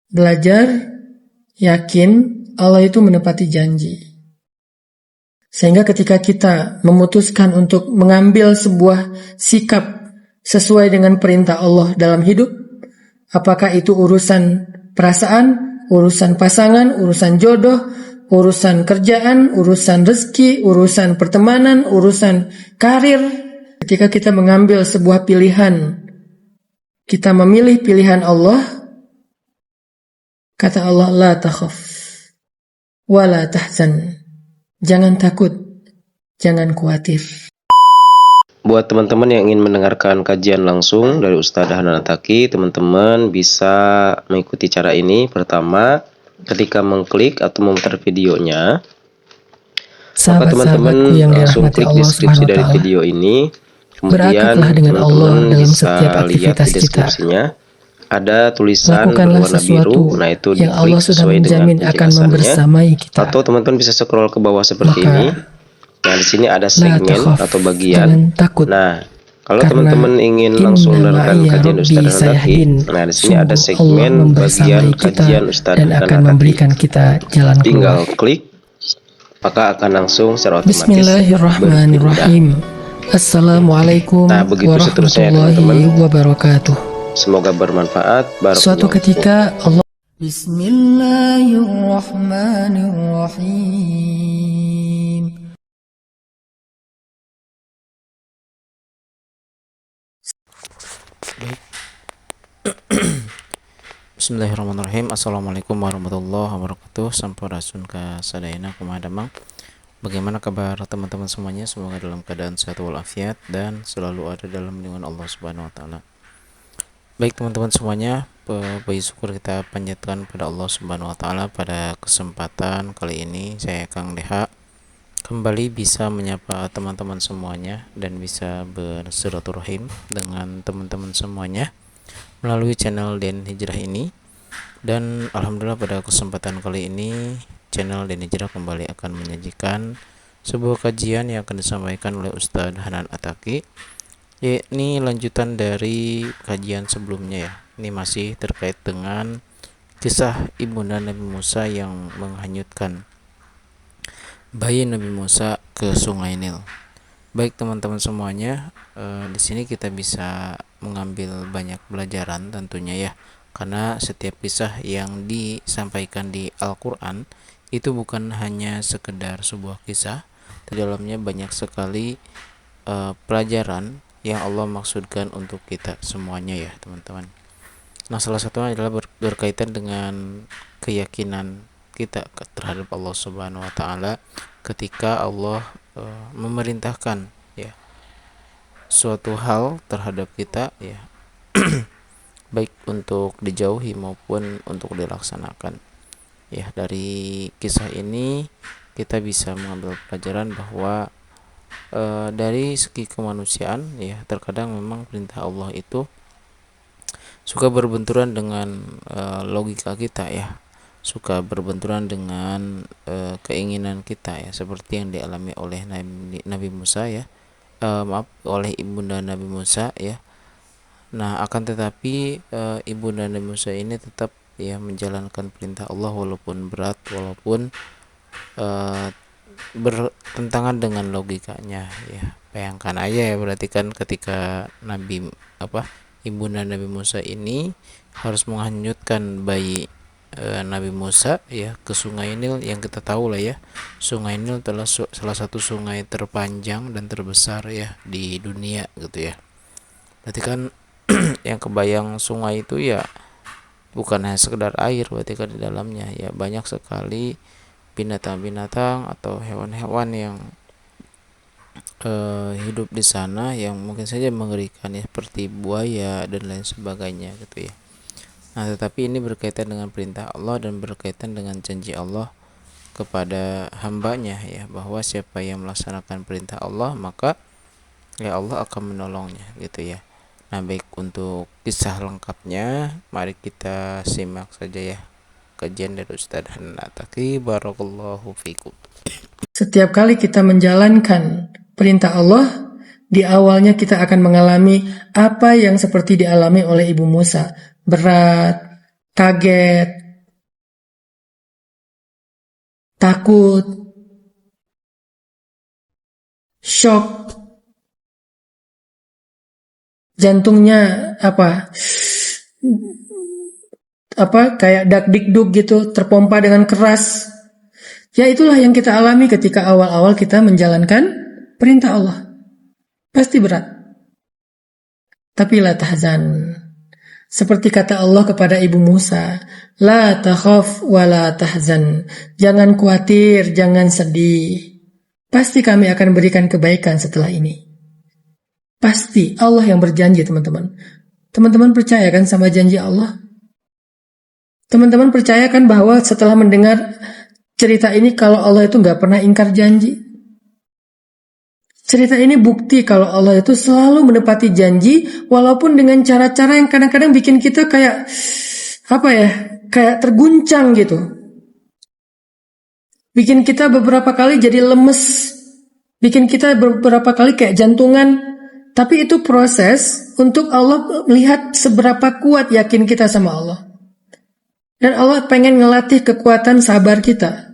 belajar, yakin Allah itu menepati janji. Sehingga ketika kita memutuskan untuk mengambil sebuah sikap sesuai dengan perintah Allah dalam hidup, apakah itu urusan perasaan, urusan pasangan, urusan jodoh, urusan kerjaan, urusan rezeki, urusan pertemanan, urusan karir. Ketika kita mengambil sebuah pilihan, kita memilih pilihan Allah, kata Allah, la takhaf wa la tahzan. Jangan takut, jangan khawatir. Buat teman-teman yang ingin mendengarkan kajian langsung dari Ustadz Hanan Attaqi, teman-teman bisa mengikuti cara ini. Pertama, ketika mengklik atau memutar videonya, maka teman-teman langsung klik deskripsi dari video ini. Kemudian teman-teman bisa lihat di deskripsinya ada tulisan berwarna biru, nah itu diklik sesuai dengan penjelasannya. Atau teman-teman bisa scroll ke bawah seperti ini. Nah, di sini ada segmen atau bagian. Nah, kalau teman-teman ingin langsung mendengarkan kajian Ustadz Hanan Attaqi, nah di sini ada segmen bagian kajian Ustadz Hanan Attaqi. Tinggal klik, maka akan langsung secara otomatis. Bismillahirrahmanirrahim. Assalamualaikum warahmatullahi wabarakatuh. Semoga bermanfaat. Suatu ketika Allah Bismillahirrahmanirrahim. Bismillahirrahmanirrahim. Assalamualaikum warahmatullahi wabarakatuh. Sampurasun ka sadayana kumaha damang. Bagaimana kabar teman-teman semuanya? Semoga dalam keadaan sehat walafiat dan selalu ada dalam lindungan Allah Subhanahu wa taala. Baik teman-teman semuanya, puji syukur kita panjatkan pada Allah Subhanahu wa taala. Pada kesempatan kali ini saya Kang Deha kembali bisa menyapa teman-teman semuanya dan bisa bersilaturahim dengan teman-teman semuanya melalui channel Den Hijrah ini. Dan alhamdulillah pada kesempatan kali ini channel Den Hijrah kembali akan menyajikan sebuah kajian yang akan disampaikan oleh Ustadz Hanan Attaqi, yakni lanjutan dari kajian sebelumnya ya. Ini masih terkait dengan kisah ibunda Nabi Musa yang menghanyutkan bayi Nabi Musa ke Sungai Nil. Baik teman-teman semuanya, di sini kita bisa mengambil banyak pelajaran tentunya ya, karena setiap kisah yang disampaikan di Al-Quran itu bukan hanya sekedar sebuah kisah, di dalamnya banyak sekali pelajaran yang Allah maksudkan untuk kita semuanya ya teman-teman. Nah, salah satunya adalah berkaitan dengan keyakinan kita terhadap Allah Subhanahu wa taala ketika Allah memerintahkan ya suatu hal terhadap kita ya baik untuk dijauhi maupun untuk dilaksanakan. Ya, dari kisah ini kita bisa mengambil pelajaran bahwa dari segi kemanusiaan ya, terkadang memang perintah Allah itu suka berbenturan dengan logika kita ya, suka berbenturan dengan keinginan kita ya, seperti yang dialami oleh Nabi Musa ya, oleh ibunda Nabi Musa ya. Nah, akan tetapi ibunda Nabi Musa ini tetap ya menjalankan perintah Allah walaupun berat, walaupun bertentangan dengan logikanya ya. Bayangkan aja ya, berarti kan ketika ibunda Nabi Musa ini harus menghanyutkan bayi Nabi Musa ya ke Sungai Nil, yang kita tahu lah ya, Sungai Nil adalah salah satu sungai terpanjang dan terbesar ya di dunia gitu ya. Berarti kan yang kebayang sungai itu ya bukan hanya sekedar air, berarti kan di dalamnya ya banyak sekali binatang-binatang atau hewan-hewan yang hidup di sana yang mungkin saja mengerikan ya, seperti buaya dan lain sebagainya gitu ya. Nah, tetapi ini berkaitan dengan perintah Allah dan berkaitan dengan janji Allah kepada hambanya ya, bahwa siapa yang melaksanakan perintah Allah maka ya Allah akan menolongnya gitu ya. Nah, baik, untuk kisah lengkapnya mari kita simak saja ya kajian dari Ustadz Hanan Attaqi. Barakallahu fikum. Setiap kali kita menjalankan perintah Allah, di awalnya kita akan mengalami apa yang seperti dialami oleh Ibu Musa. Berat, kaget, takut, shock, jantungnya kayak dak-dikduk gitu, terpompa dengan keras. Ya itulah yang kita alami ketika awal-awal kita menjalankan perintah Allah. Pasti berat. Tapi la tahzan. Seperti kata Allah kepada Ibu Musa, la takhaf wa la tahzan. Jangan khawatir, jangan sedih. Pasti kami akan berikan kebaikan setelah ini. Pasti Allah yang berjanji, teman-teman. Teman-teman percaya kan sama janji Allah? Teman-teman percaya kan bahwa setelah mendengar cerita ini kalau Allah itu gak pernah ingkar janji? Cerita ini bukti kalau Allah itu selalu menepati janji walaupun dengan cara-cara yang kadang-kadang bikin kita kayak kayak terguncang gitu. Bikin kita beberapa kali jadi lemes. Bikin kita beberapa kali kayak jantungan. Tapi itu proses untuk Allah melihat seberapa kuat yakin kita sama Allah. Dan Allah pengen ngelatih kekuatan sabar kita.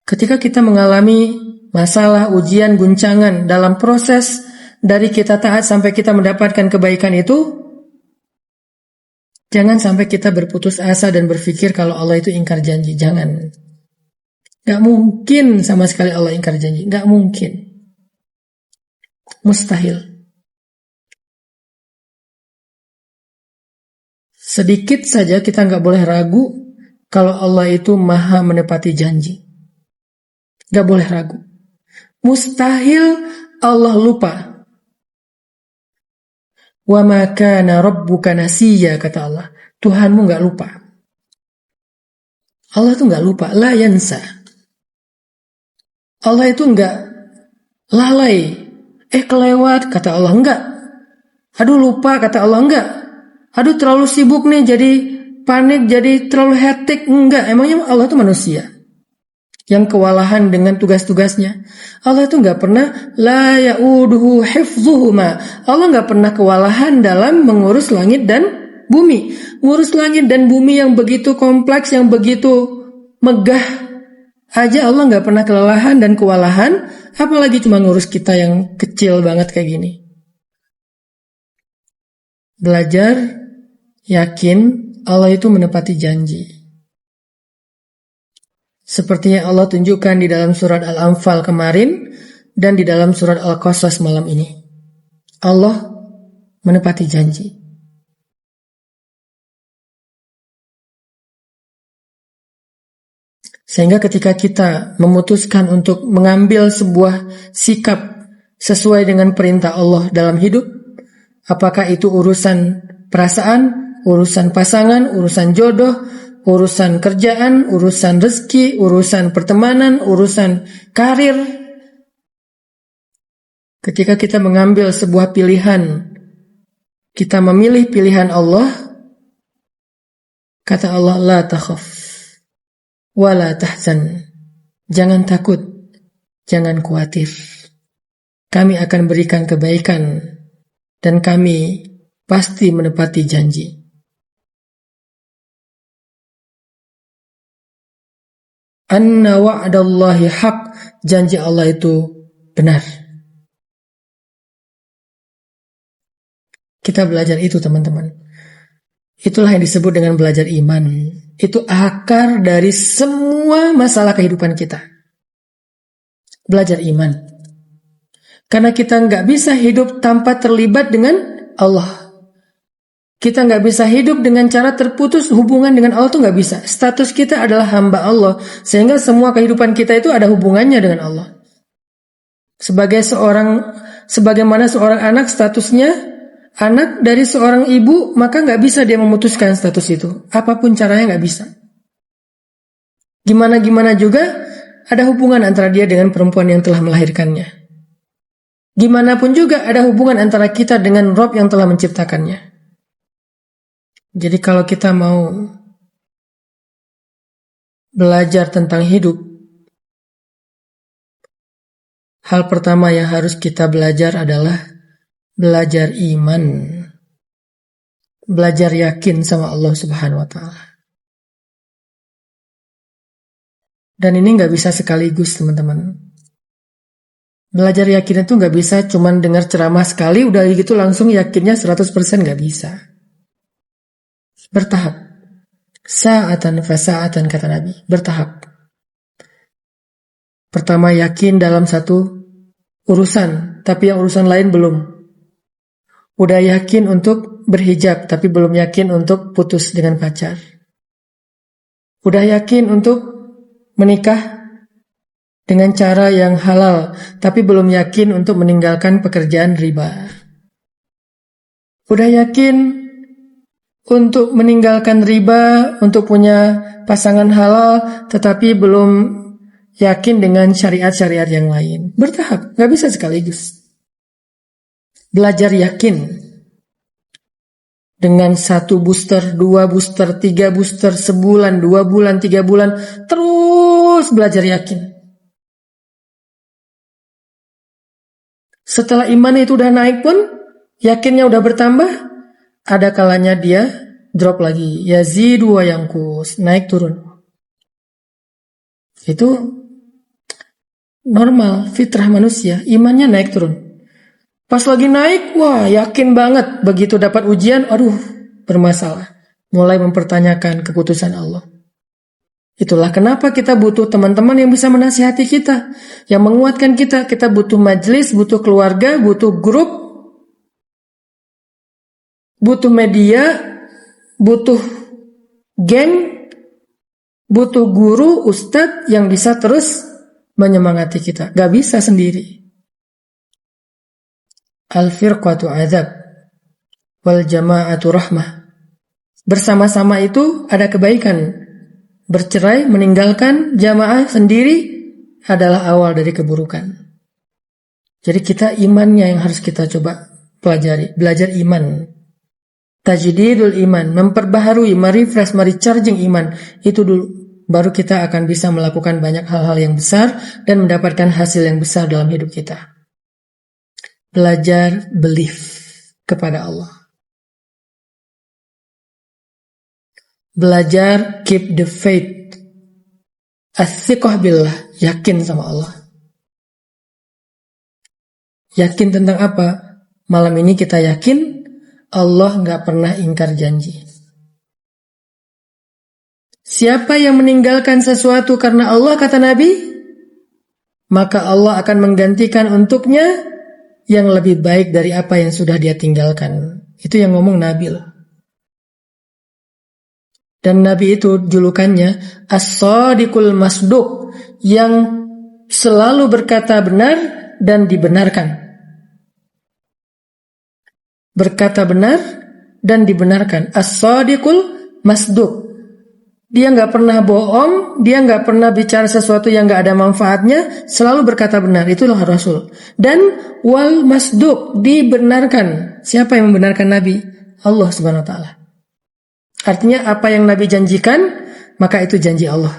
Ketika kita mengalami masalah, ujian, guncangan dalam proses dari kita taat sampai kita mendapatkan kebaikan itu, jangan sampai kita berputus asa dan berpikir kalau Allah itu ingkar janji. Jangan. Gak mungkin sama sekali Allah ingkar janji. Gak mungkin. Mustahil. Sedikit saja kita gak boleh ragu kalau Allah itu maha menepati janji. Gak boleh ragu. Mustahil Allah lupa. Wa ma kana rabbuka nasiya, kata Allah. Tuhanmu gak lupa. Allah itu gak lupa. La yansa. Allah itu gak lalai. Kelewat, kata Allah. Enggak. Aduh lupa, kata Allah. Enggak. Aduh terlalu sibuk nih, jadi panik, jadi terlalu hektik. Enggak. Emangnya Allah itu manusia yang kewalahan dengan tugas-tugasnya? Allah itu gak pernah la ya'uduhu hifzuhuma. Allah gak pernah kewalahan dalam mengurus langit dan bumi. Ngurus langit dan bumi yang begitu kompleks, yang begitu megah aja Allah gak pernah kelelahan dan kewalahan, apalagi cuma ngurus kita yang kecil banget kayak gini. Belajar yakin Allah itu menepati janji. Seperti yang Allah tunjukkan di dalam surat Al-Anfal kemarin dan di dalam surat Al-Qasas malam ini. Allah menepati janji. Sehingga ketika kita memutuskan untuk mengambil sebuah sikap sesuai dengan perintah Allah dalam hidup, apakah itu urusan perasaan, urusan pasangan, urusan jodoh, urusan kerjaan, urusan rezeki, urusan pertemanan, urusan karir. Ketika kita mengambil sebuah pilihan, kita memilih pilihan Allah, kata Allah, la takhaf wa la tahzan. Jangan takut, jangan khawatir. Kami akan berikan kebaikan dan kami pasti menepati janji. Anna wa'dallahi haq, janji Allah itu benar. Kita belajar itu, teman-teman. Itulah yang disebut dengan belajar iman. Itu akar dari semua masalah kehidupan kita. Belajar iman. Karena kita nggak bisa hidup tanpa terlibat dengan Allah. Kita nggak bisa hidup dengan cara terputus hubungan dengan Allah, tuh nggak bisa. Status kita adalah hamba Allah, sehingga semua kehidupan kita itu ada hubungannya dengan Allah. Sebagaimana seorang anak statusnya anak dari seorang ibu, maka nggak bisa dia memutuskan status itu. Apapun caranya nggak bisa. Gimana juga ada hubungan antara dia dengan perempuan yang telah melahirkannya. Gimana pun juga ada hubungan antara kita dengan Rabb yang telah menciptakannya. Jadi kalau kita mau belajar tentang hidup, hal pertama yang harus kita belajar adalah belajar iman. belajar yakin sama Allah Subhanahu wa Ta'ala. Dan ini nggak bisa sekaligus, teman-teman. Belajar yakin itu nggak bisa cuman dengar ceramah sekali, udah gitu langsung yakinnya 100% nggak bisa. Bertahap. Sa'atan fasa'atan kata Nabi. Bertahap. Pertama yakin dalam satu urusan, tapi yang urusan lain belum. Udah yakin untuk berhijab, tapi belum yakin untuk putus dengan pacar. Udah yakin untuk menikah dengan cara yang halal, tapi belum yakin untuk meninggalkan pekerjaan riba. Udah yakin untuk meninggalkan riba, untuk punya pasangan halal, tetapi belum yakin dengan syariat-syariat yang lain. Bertahap, gak bisa sekaligus. Belajar yakin. Dengan 1 booster, 2 booster, 3 booster, sebulan, 2 bulan, 3 bulan, terus belajar yakin. Setelah iman itu udah naik pun, yakinnya udah bertambah, ada kalanya dia drop lagi. Yazidu wa yanqus, naik turun. Itu normal, fitrah manusia, imannya naik turun. Pas lagi naik, wah yakin banget. Begitu dapat ujian, aduh bermasalah. Mulai mempertanyakan keputusan Allah. Itulah kenapa kita butuh teman-teman yang bisa menasihati kita, yang menguatkan kita. Kita butuh majelis, butuh keluarga, butuh grup, butuh media, butuh geng, butuh guru, ustadz yang bisa terus menyemangati kita. Gak bisa sendiri. Al-firqatu azab wal jama'atu rahmah. Bersama-sama itu ada kebaikan. Bercerai, meninggalkan jamaah sendiri adalah awal dari keburukan. Jadi kita imannya yang harus kita coba pelajari. Belajar iman. Tajdidul iman. Memperbaharui, merefresh, merecharging iman. Itu dulu. Baru kita akan bisa melakukan banyak hal-hal yang besar dan mendapatkan hasil yang besar dalam hidup kita. Belajar belief kepada Allah. Belajar keep the faith. As-siqah billah, yakin sama Allah. Yakin tentang apa? Malam ini kita yakin Allah gak pernah ingkar janji. Siapa yang meninggalkan sesuatu karena Allah, kata Nabi, maka Allah akan menggantikan untuknya yang lebih baik dari apa yang sudah dia tinggalkan. Itu yang ngomong Nabi loh. Dan Nabi itu julukannya As-Sadiqul Masduq, yang selalu berkata benar dan dibenarkan. Berkata benar dan dibenarkan. As-Sadiqul Masduq. Dia gak pernah bohong, dia gak pernah bicara sesuatu yang gak ada manfaatnya, selalu berkata benar. Itulah Rasul. Dan wal masduq, dibenarkan. Siapa yang membenarkan Nabi? Allah Subhanahu wa Ta'ala. Artinya apa yang Nabi janjikan, maka itu janji Allah.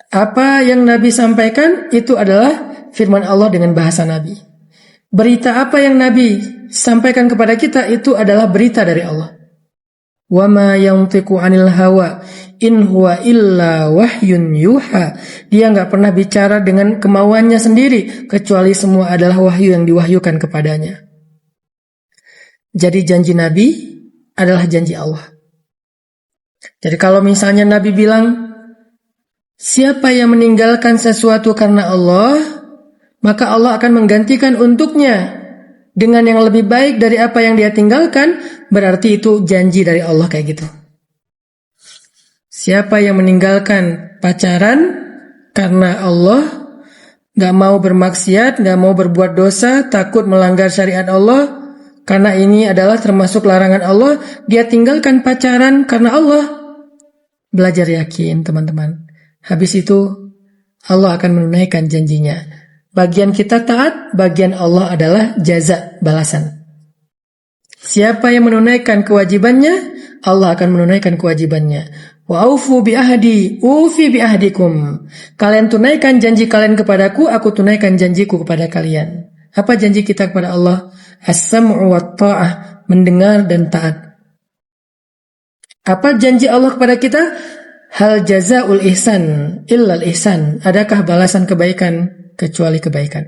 Apa yang Nabi sampaikan, itu adalah firman Allah dengan bahasa Nabi. Berita apa yang Nabi sampaikan kepada kita, itu adalah berita dari Allah. Wa ma yantiqu 'anil hawa in huwa illa wahyun yuha. Dia enggak pernah bicara dengan kemauannya sendiri, kecuali semua adalah wahyu yang diwahyukan kepadanya. Jadi janji Nabi adalah janji Allah. Jadi kalau misalnya Nabi bilang, siapa yang meninggalkan sesuatu karena Allah, maka Allah akan menggantikan untuknya dengan yang lebih baik dari apa yang dia tinggalkan, berarti itu janji dari Allah kayak gitu. Siapa yang meninggalkan pacaran karena Allah, gak mau bermaksiat, gak mau berbuat dosa, takut melanggar syariat Allah, karena ini adalah termasuk larangan Allah, dia tinggalkan pacaran karena Allah. Belajar yakin, teman-teman. Habis itu Allah akan menunaikan janjinya. Bagian kita taat, bagian Allah adalah jaza, balasan. Siapa yang menunaikan kewajibannya, Allah akan menunaikan kewajibannya. Wa aufu bi ahdi, ufi bi ahdikum. Kalian tunaikan janji kalian kepadaku, aku tunaikan janjiku kepada kalian. Apa janji kita kepada Allah? As-sam'u wa ta'ah, mendengar dan taat. Apa janji Allah kepada kita? Hal jazaul ihsan illal ihsan. Adakah balasan kebaikan kecuali kebaikan?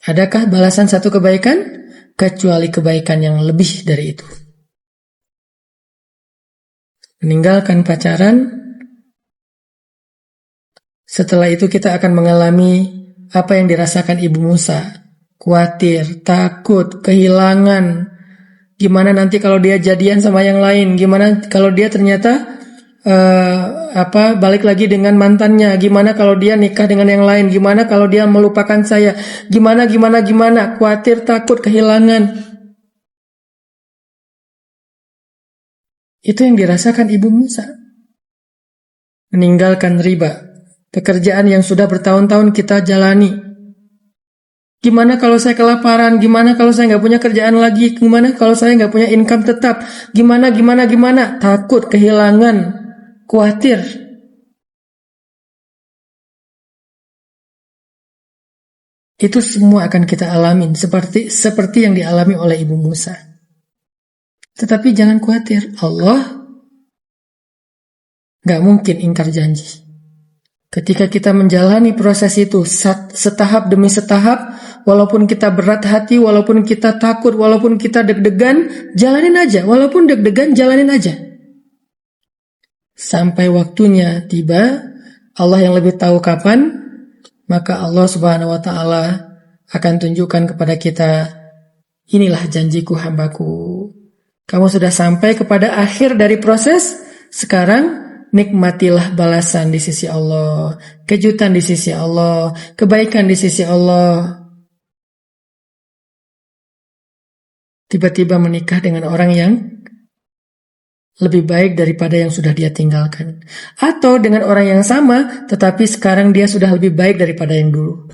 Adakah balasan satu kebaikan kecuali kebaikan yang lebih dari itu? Meninggalkan pacaran, setelah itu kita akan mengalami apa yang dirasakan Ibu Musa. Khawatir, takut, kehilangan. Gimana nanti kalau dia jadian sama yang lain? Gimana kalau dia ternyata balik lagi dengan mantannya? Gimana kalau dia nikah dengan yang lain? Gimana kalau dia melupakan saya? Gimana? Khawatir, takut, kehilangan. Itu yang dirasakan Ibu Musa. Meninggalkan riba, pekerjaan yang sudah bertahun-tahun kita jalani. Gimana kalau saya kelaparan? Gimana kalau saya nggak punya kerjaan lagi? Gimana kalau saya nggak punya income tetap? Gimana? Takut, kehilangan, khawatir. Itu semua akan kita alamin seperti yang dialami oleh Ibu Musa. Tetapi jangan khawatir, Allah nggak mungkin ingkar janji. Ketika kita menjalani proses itu setahap demi setahap, walaupun kita berat hati, walaupun kita takut, walaupun kita deg-degan, jalanin aja. Walaupun deg-degan, jalanin aja. Sampai waktunya tiba, Allah yang lebih tahu kapan, maka Allah Subhanahu wa Ta'ala akan tunjukkan kepada kita, inilah janjiku hambaku. Kamu sudah sampai kepada akhir dari proses, sekarang nikmatilah balasan di sisi Allah, kejutan di sisi Allah, kebaikan di sisi Allah. Tiba-tiba menikah dengan orang yang lebih baik daripada yang sudah dia tinggalkan. Atau dengan orang yang sama, tetapi sekarang dia sudah lebih baik daripada yang dulu.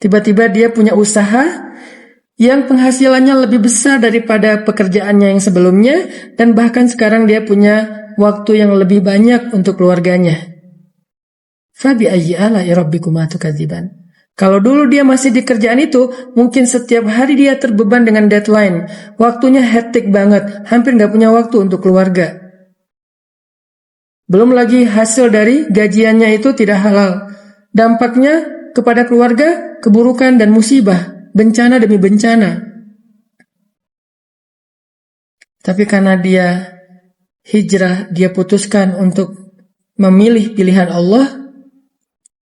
Tiba-tiba dia punya usaha yang penghasilannya lebih besar daripada pekerjaannya yang sebelumnya, dan bahkan sekarang dia punya waktu yang lebih banyak untuk keluarganya. Fabi ayyi ala'i rabbikuma tukadziban. Kalau dulu dia masih di kerjaan itu, mungkin setiap hari dia terbeban dengan deadline, waktunya hektik banget, hampir gak punya waktu untuk keluarga. Belum lagi hasil dari gajiannya itu tidak halal. Dampaknya kepada keluarga, keburukan dan musibah. Bencana demi bencana. Tapi karena dia hijrah, dia putuskan untuk memilih pilihan Allah,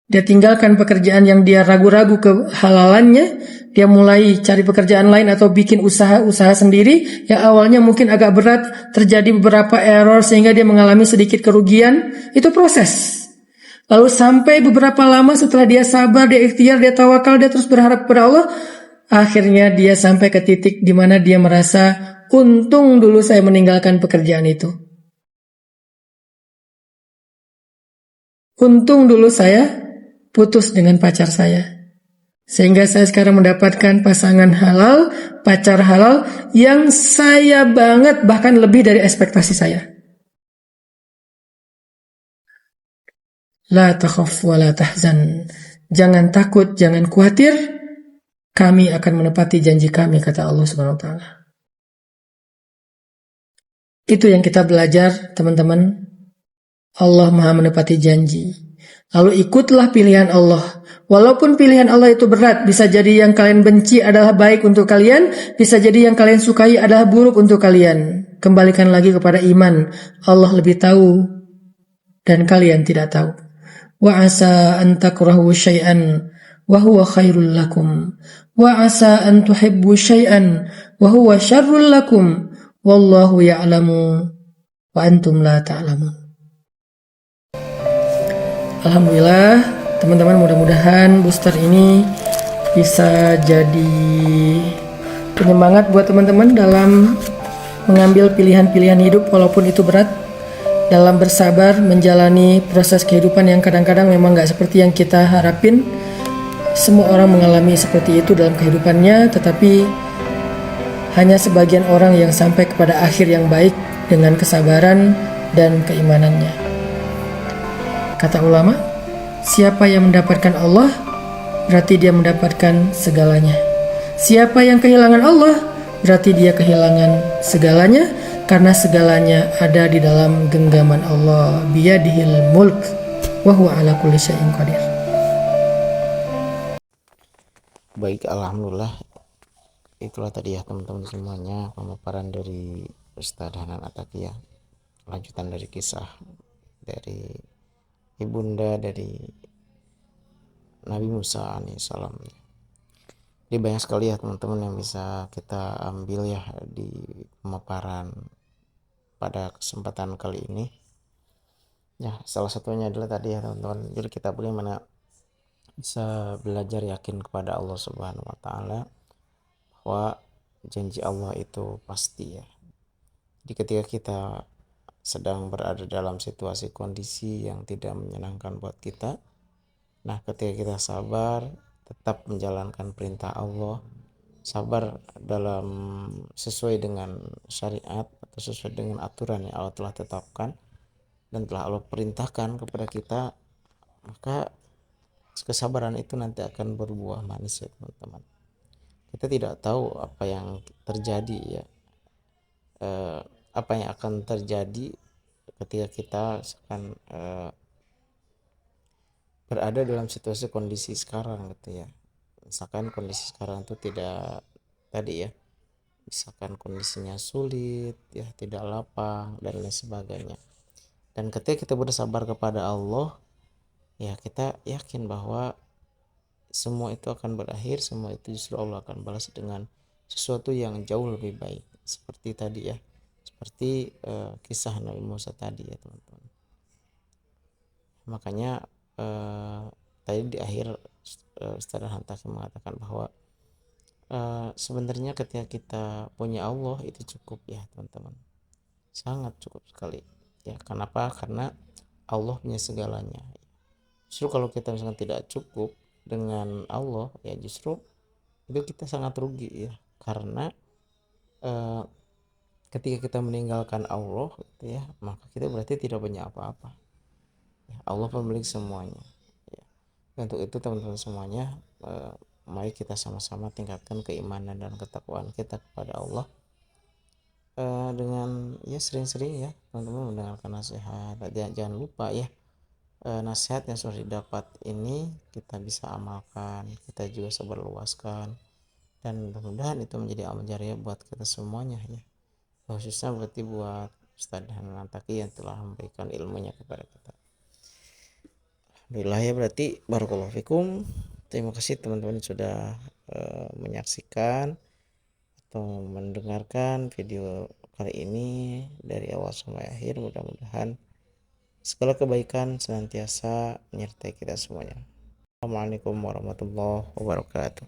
dia tinggalkan pekerjaan yang dia ragu-ragu kehalalannya, dia mulai cari pekerjaan lain atau bikin usaha sendiri, yang awalnya mungkin agak berat, terjadi beberapa error sehingga dia mengalami sedikit kerugian, itu proses. Lalu sampai beberapa lama setelah dia sabar, dia ikhtiar, dia tawakal, dia terus berharap kepada Allah, akhirnya dia sampai ke titik di mana dia merasa, untung dulu saya meninggalkan pekerjaan itu. Untung dulu saya putus dengan pacar saya. Sehingga saya sekarang mendapatkan pasangan halal, pacar halal, yang saya banget, bahkan lebih dari ekspektasi saya. La takhaf wa la tahzan. Jangan takut, jangan khawatir. Kami akan menepati janji kami, kata Allah Subhanahu wa Ta'ala. Itu yang kita belajar, teman-teman. Allah Maha menepati janji. Lalu ikutlah pilihan Allah. Walaupun pilihan Allah itu berat, bisa jadi yang kalian benci adalah baik untuk kalian, bisa jadi yang kalian sukai adalah buruk untuk kalian. Kembalikan lagi kepada iman. Allah lebih tahu dan kalian tidak tahu. Wa asa an takrahu syai'an wa huwa khairul lakum. Wa asa an tuhibbu syai'an wa huwa syarrul lakum. Wallahu ya'lamu wa antum la ta'lamun. Alhamdulillah, teman-teman, mudah-mudahan booster ini bisa jadi penyemangat buat teman-teman dalam mengambil pilihan-pilihan hidup walaupun itu berat, dalam bersabar menjalani proses kehidupan yang kadang-kadang memang gak seperti yang kita harapin. Semua orang mengalami seperti itu dalam kehidupannya, tetapi hanya sebagian orang yang sampai kepada akhir yang baik dengan kesabaran dan keimanannya. Kata ulama, siapa yang mendapatkan Allah, berarti dia mendapatkan segalanya. Siapa yang kehilangan Allah, berarti dia kehilangan segalanya, karena segalanya ada di dalam genggaman Allah. Biyadihil mulk wa huwa ala kulli syai'in qadir. Baik, alhamdulillah, itulah tadi ya teman-teman semuanya pemaparan dari Ustadz Hanan Ataki ya, lanjutan dari kisah dari ibunda dari Nabi Musa alaihissalam. Jadi banyak sekali ya teman-teman yang bisa kita ambil ya di pemaparan pada kesempatan kali ini. Ya, salah satunya adalah tadi ya teman-teman, jadi kita bagaimana bisa belajar yakin kepada Allah Subhanahu wa taala bahwa janji Allah itu pasti ya. Jadi ketika kita sedang berada dalam situasi kondisi yang tidak menyenangkan buat kita, nah ketika kita sabar tetap menjalankan perintah Allah, sabar dalam sesuai dengan syariat atau sesuai dengan aturan yang Allah telah tetapkan dan telah Allah perintahkan kepada kita, maka kesabaran itu nanti akan berbuah manis ya teman-teman. Kita tidak tahu apa yang terjadi ya, apa yang akan terjadi ketika kita akan berada dalam situasi kondisi sekarang gitu ya. Misalkan kondisi sekarang itu tidak tadi ya, misalkan kondisinya sulit ya, tidak lapang dan lain sebagainya. Dan ketika kita bersabar kepada Allah ya, kita yakin bahwa semua itu akan berakhir, semua itu justru Allah akan balas dengan sesuatu yang jauh lebih baik, seperti tadi ya, seperti kisah Nabi Musa tadi ya teman-teman. Makanya tadi di akhir Ustaz Hantaki mengatakan bahwa sebenarnya ketika kita punya Allah itu cukup ya teman-teman, sangat cukup sekali ya. Kenapa? Karena Allah punya segalanya. Justru kalau kita misalkan tidak cukup dengan Allah ya, justru itu kita sangat rugi ya, karena ketika kita meninggalkan Allah gitu ya, maka kita berarti tidak punya apa-apa ya. Allah pemilik semuanya ya. Untuk itu teman-teman semuanya, mari kita sama-sama tingkatkan keimanan dan ketakwaan kita kepada Allah dengan ya sering-sering ya teman-teman mendengarkan nasihat. Jangan lupa ya, nasihat yang sudah didapat ini kita bisa amalkan, kita juga sebarluaskan, dan mudah-mudahan itu menjadi amal jariah buat kita semuanya ya, khususnya berarti buat Ustadz Hanan Ataki yang telah memberikan ilmunya kepada kita. Alhamdulillah ya, berarti barakallahu fikum. Terima kasih teman-teman sudah menyaksikan atau mendengarkan video kali ini dari awal sampai akhir. Mudah-mudahan segala kebaikan senantiasa menyertai kita semuanya. Assalamualaikum warahmatullahi wabarakatuh.